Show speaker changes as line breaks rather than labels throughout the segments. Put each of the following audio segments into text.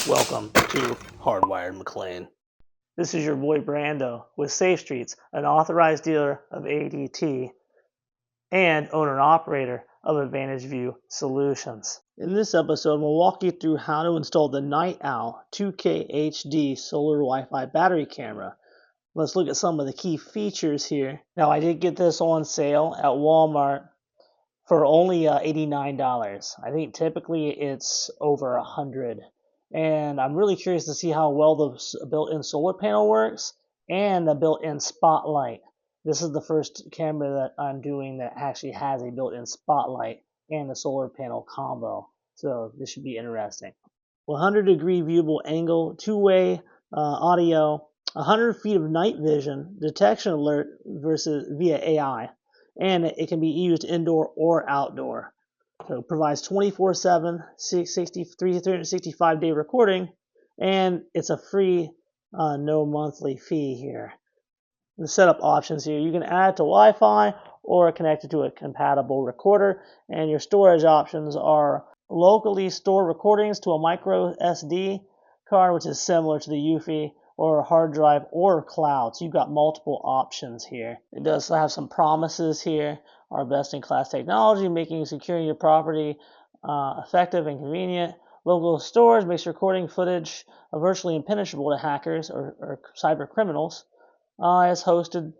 Welcome to Hardwired McLean. This is your boy Brando with Safestreet, an authorized dealer of ADT and owner and operator of Advantage View Solutions. In this episode, we'll walk you through how to install the Nightowl 2K HD Solar Wi-Fi Battery Camera. Let's look at some of the key features here. Now, I did get this on sale at Walmart for only $89. I think typically it's over $100. And I'm really curious to see how well the built-in solar panel works and the built-in spotlight. This is the first camera that I'm doing that actually has a built-in spotlight and a solar panel combo. So this should be interesting. 100-degree viewable angle, two-way audio, 100 feet of night vision, detection alert via AI, and it can be used indoor or outdoor. So it provides 24/7, 365-day recording, and it's a free no monthly fee here. The setup options here, you can add it to Wi-Fi or connect it to a compatible recorder, and your storage options are locally store recordings to a micro SD card, which is similar to the UFI, or a hard drive or cloud. So you've got multiple options here. It does have some promises here. Our best-in-class technology, making securing your property effective and convenient. Local storage makes recording footage virtually impenetrable to hackers or cyber criminals. It's hosted,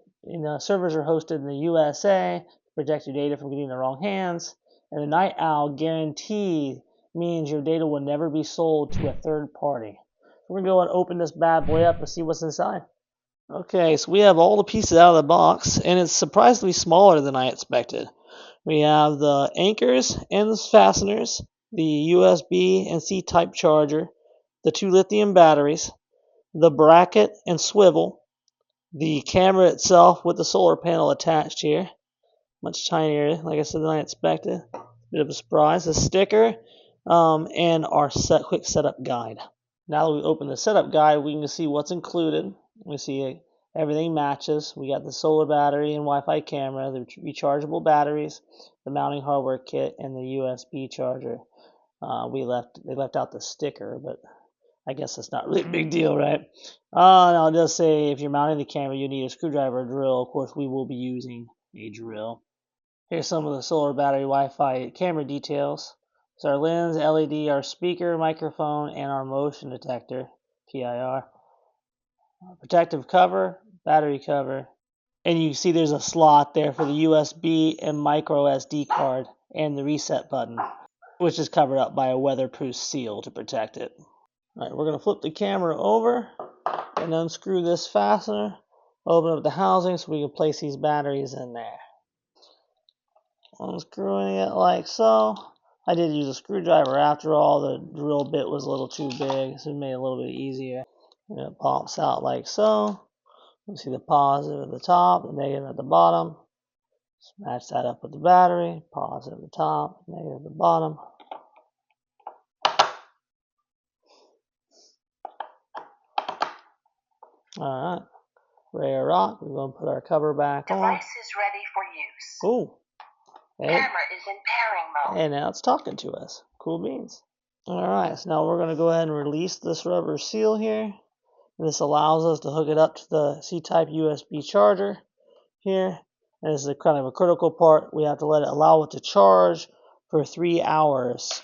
servers are hosted in the USA to protect your data from getting in the wrong hands. And the Nightowl guarantee means your data will never be sold to a third party. We're going to go and open this bad boy up and see what's inside. Okay, so we have all the pieces out of the box, and it's surprisingly smaller than I expected. We have the anchors and the fasteners, the USB and C-type charger, the 2 lithium batteries, the bracket and swivel, the camera itself with the solar panel attached here, much tinier, like I said, than I expected. Bit of a surprise. A sticker, and our quick setup guide. Now that we open the setup guide, we can see what's included. We see everything matches. We got the solar battery and Wi-Fi camera, the rechargeable batteries, the mounting hardware kit, and the USB charger. They left out the sticker, but I guess that's not really a big deal, right? Now it does say if you're mounting the camera, you need a screwdriver or drill. Of course, we will be using a drill. Here's some of the solar battery Wi-Fi camera details. So our lens, LED, our speaker, microphone, and our motion detector, PIR. Protective cover, battery cover, and you see there's a slot there for the USB and micro SD card and the reset button, which is covered up by a weatherproof seal to protect it. All right, we're going to flip the camera over and unscrew this fastener, open up the housing so we can place these batteries in there. Unscrewing it like so. I did use a screwdriver after all. The drill bit was a little too big, so it made it a little bit easier. And it pops out like so. You see the positive at the top, the negative at the bottom. Just match that up with the battery. Positive at the top, negative at the bottom. Alright. Rare rock. We're going to put our cover back on.
Device is ready for use.
Ooh. Hey.
Camera is in pairing mode.
And now it's talking to us. Cool beans. Alright, so now we're going to go ahead and release this rubber seal here. And this allows us to hook it up to the C-type USB charger here. And this is kind of a critical part. We have to allow it to charge for 3 hours.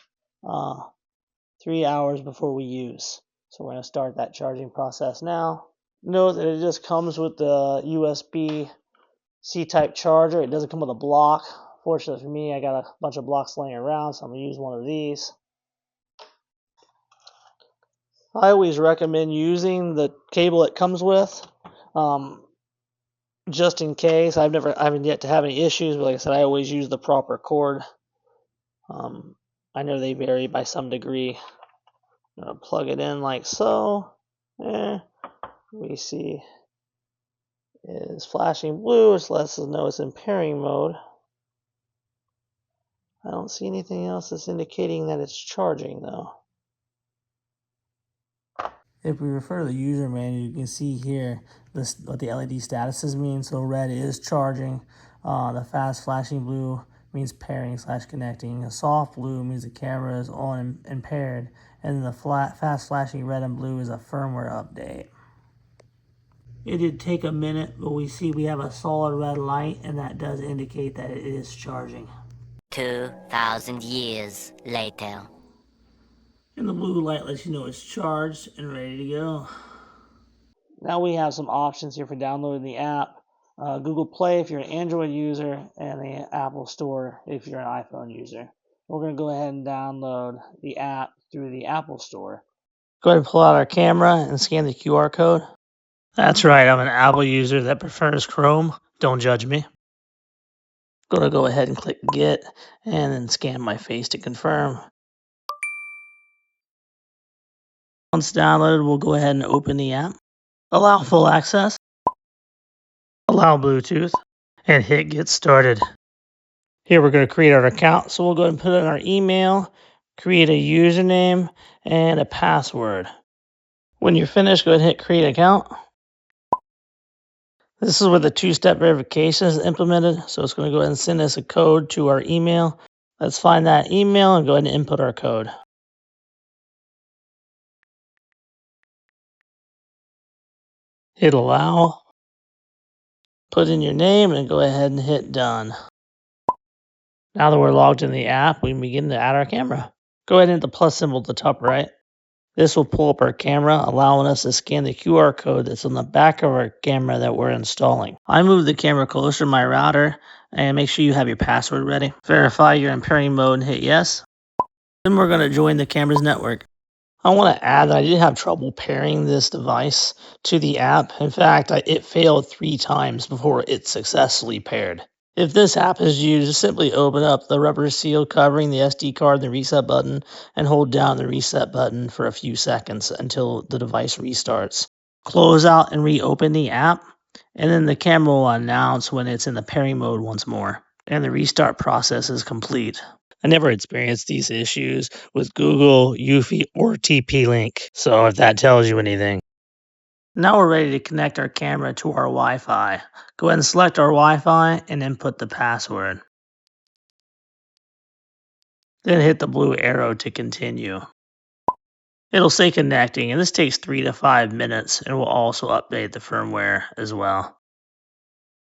3 hours before we use. So we're going to start that charging process now. Note that it just comes with the USB C-type charger. It doesn't come with a block. Fortunately for me, I got a bunch of blocks laying around, so I'm going to use one of these. I always recommend using the cable it comes with, just in case. I haven't yet to have any issues, but like I said, I always use the proper cord. I know they vary by some degree. I'm going to plug it in like so. We see it is flashing blue, which lets us know it's in pairing mode. I don't see anything else that's indicating that it's charging though. If we refer to the user manual, you can see here what the LED statuses mean. So red is charging, the fast flashing blue means pairing / connecting. A soft blue means the camera is on and paired. And then the fast flashing red and blue is a firmware update. It did take a minute, but we see we have a solid red light, and that does indicate that it is charging.
2,000 years later.
And the blue light lets you know it's charged and ready to go. Now we have some options here for downloading the app. Google Play if you're an Android user, and the Apple Store if you're an iPhone user. We're going to go ahead and download the app through the Apple Store. Go ahead and pull out our camera and scan the QR code. That's right, I'm an Apple user that prefers Chrome. Don't judge me. Going to go ahead and click Get and then scan my face to confirm. Once downloaded, we'll go ahead and open the app. Allow full access. Allow Bluetooth. And hit Get Started. Here we're going to create our account, so we'll go ahead and put in our email, create a username, and a password. When you're finished, go ahead and hit Create Account. This is where the two-step verification is implemented, so it's going to go ahead and send us a code to our email. Let's find that email and go ahead and input our code. Hit Allow. Put in your name and go ahead and hit Done. Now that we're logged in the app, we can begin to add our camera. Go ahead and hit the plus symbol at the top right. This will pull up our camera, allowing us to scan the QR code that's on the back of our camera that we're installing. I move the camera closer to my router and make sure you have your password ready. Verify you're in pairing mode and hit yes. Then we're going to join the camera's network. I want to add that I did have trouble pairing this device to the app. In fact, it failed 3 times before it successfully paired. If this happens to you, just simply open up the rubber seal covering the SD card, the reset button, and hold down the reset button for a few seconds until the device restarts. Close out and reopen the app, and then the camera will announce when it's in the pairing mode once more, and the restart process is complete. I never experienced these issues with Google, Eufy, or TP-Link, so if that tells you anything. Now we're ready to connect our camera to our Wi-Fi. Go ahead and select our Wi-Fi and input the password. Then hit the blue arrow to continue. It'll say connecting, and this takes 3 to 5 minutes, and will also update the firmware as well.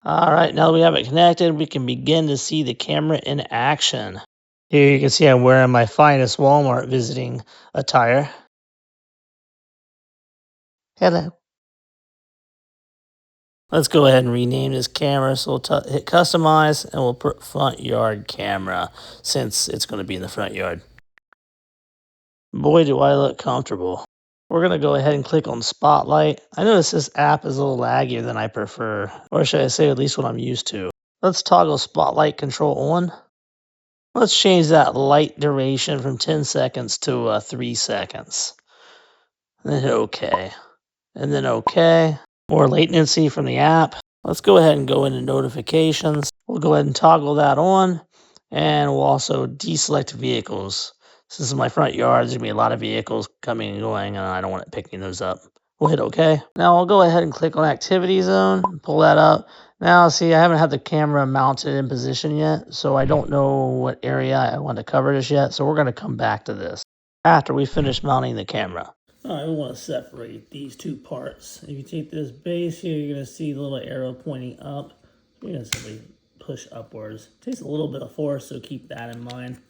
Alright, now that we have it connected, we can begin to see the camera in action. Here you can see I'm wearing my finest Walmart visiting attire. Hello. Let's go ahead and rename this camera. So we'll hit customize and we'll put front yard camera since it's going to be in the front yard. Boy, do I look comfortable. We're going to go ahead and click on Spotlight. I notice this app is a little laggier than I prefer, or should I say at least what I'm used to. Let's toggle Spotlight control on. Let's change that light duration from 10 seconds to 3 seconds. And then hit OK. And then OK. More latency from the app. Let's go ahead and go into notifications. We'll go ahead and toggle that on, and we'll also deselect vehicles. Since in my front yard, there's gonna be a lot of vehicles coming and going, and I don't want it picking those up. We'll hit OK. Now I'll go ahead and click on Activity Zone, pull that up. Now see, I haven't had the camera mounted in position yet, so I don't know what area I want to cover just yet, so we're gonna come back to this after we finish mounting the camera. Alright, we want to separate these two parts. If you take this base here, you're going to see the little arrow pointing up. You're going to simply push upwards. It takes a little bit of force, so keep that in mind.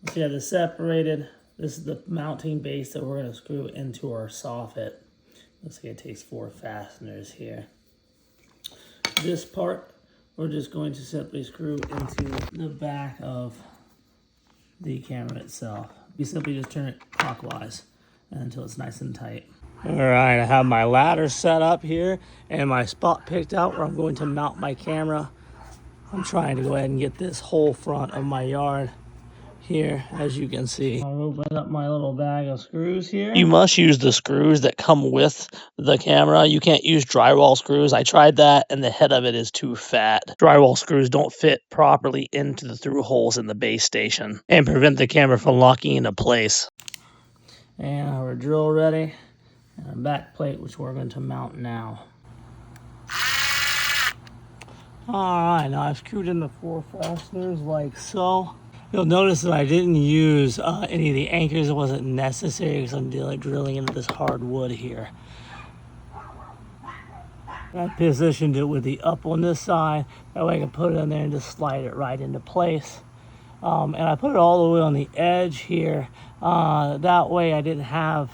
Once you have this separated, this is the mounting base that we're going to screw into our soffit. Looks like it takes 4 fasteners here. This part, we're just going to simply screw into the back of the camera itself. You simply just turn it clockwise until it's nice and tight. All right, I have my ladder set up here and my spot picked out where I'm going to mount my camera. I'm trying to go ahead and get this whole front of my yard here, as you can see. I'll open up my little bag of screws here. You must use the screws that come with the camera. You can't use drywall screws. I tried that and the head of it is too fat. Drywall screws don't fit properly into the through holes in the base station and prevent the camera from locking into place. And our drill ready, and a back plate which we're going to mount now. Alright, now I've screwed in the 4 fasteners like so. You'll notice that I didn't use any of the anchors. It wasn't necessary because I'm drilling into this hard wood here. I positioned it with the up on this side. That way I can put it in there and just slide it right into place. And I put it all the way on the edge here. That way I didn't have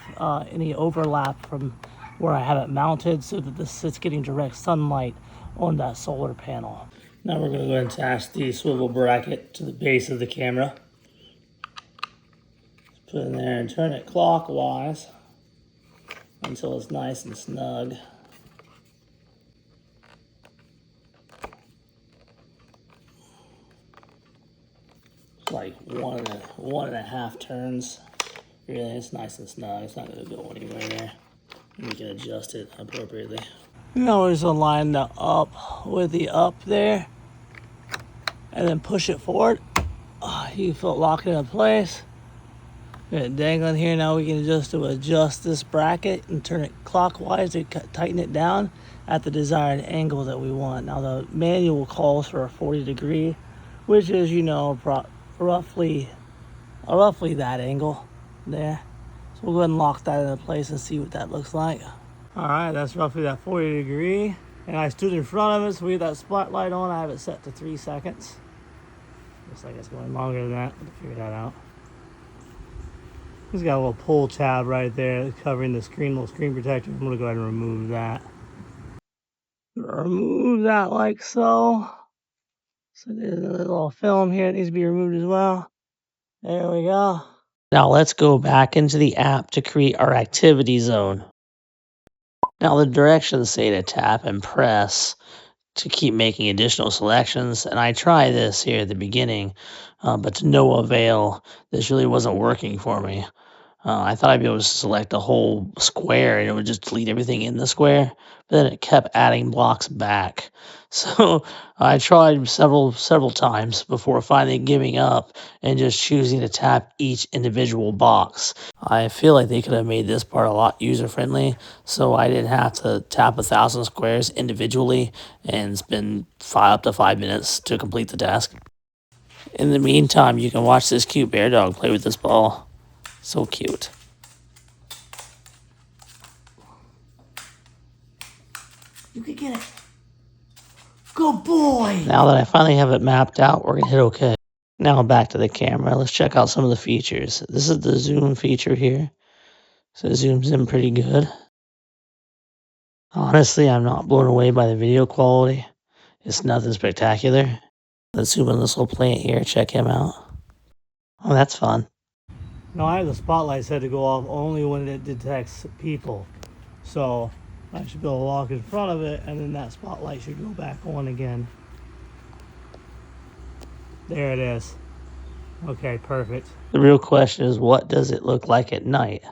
any overlap from where I have it mounted, so that this sits getting direct sunlight on that solar panel. Now we're going to go ahead and attach the swivel bracket to the base of the camera. Put it in there and turn it clockwise until it's nice and snug. It's like one and a half turns. Really, it's nice and snug. It's not going to go anywhere there. You can adjust it appropriately. Now we're just going to line the up with the up there and then push it forward. You can feel it locking into place. Got it dangling here. Now we can adjust this bracket and turn it clockwise to tighten it down at the desired angle that we want. Now the manual calls for a 40 degree, which is, you know, roughly that angle there. So we'll go ahead and lock that into place and see what that looks like. All right, that's roughly that 40 degree. And I stood in front of it, so we have that spotlight on. I have it set to 3 seconds. Looks like it's going longer than that. We'll figure that out. It's got a little pull tab right there covering the screen, little screen protector. I'm gonna go ahead and remove that. Remove that like so. So there's a little film here that needs to be removed as well. There we go. Now let's go back into the app to create our activity zone. Now the directions say to tap and press to keep making additional selections, and I try this here at the beginning, but to no avail. This really wasn't working for me. I thought I'd be able to select a whole square and it would just delete everything in the square, but then it kept adding blocks back. So I tried several times before finally giving up and just choosing to tap each individual box. I feel like they could have made this part a lot user-friendly, so I didn't have to tap 1,000 squares individually and spend up to 5 minutes to complete the task. In the meantime, you can watch this cute bear dog play with this ball. So cute. You can get it. Good boy. Now that I finally have it mapped out, we're going to hit OK. Now back to the camera. Let's check out some of the features. This is the zoom feature here. So it zooms in pretty good. Honestly, I'm not blown away by the video quality. It's nothing spectacular. Let's zoom in this little plant here. Check him out. Oh, that's fun. Now I have the spotlight set to go off only when it detects people. So I should be able to walk in front of it and then that spotlight should go back on again. There it is. Okay, perfect. The real question is, what does it look like at night?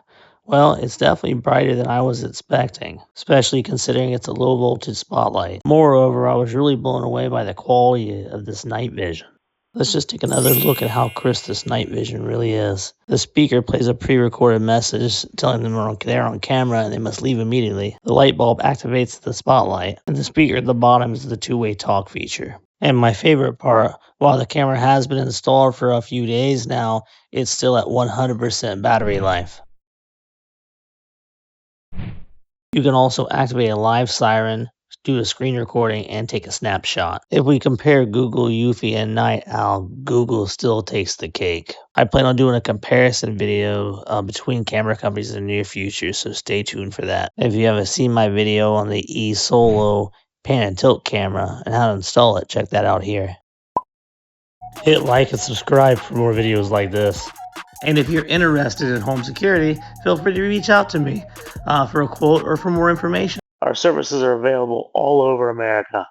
Well, it's definitely brighter than I was expecting, especially considering it's a low voltage spotlight. Moreover, I was really blown away by the quality of this night vision. Let's just take another look at how crisp this night vision really is. The speaker plays a pre-recorded message telling them they're on camera and they must leave immediately. The light bulb activates the spotlight, and the speaker at the bottom is the two-way talk feature. And my favorite part, while the camera has been installed for a few days now, it's still at 100% battery life. You can also activate a live siren, do a screen recording, and take a snapshot. If we compare Google Eufy and Nightowl, Google still takes the cake. I plan on doing a comparison video between camera companies in the near future, so stay tuned for that. If you haven't seen my video on the eSolo pan and tilt camera and how to install it, check that out here. Hit like and subscribe for more videos like this. And if you're interested in home security, feel free to reach out to me for a quote or for more information. Our services are available all over America.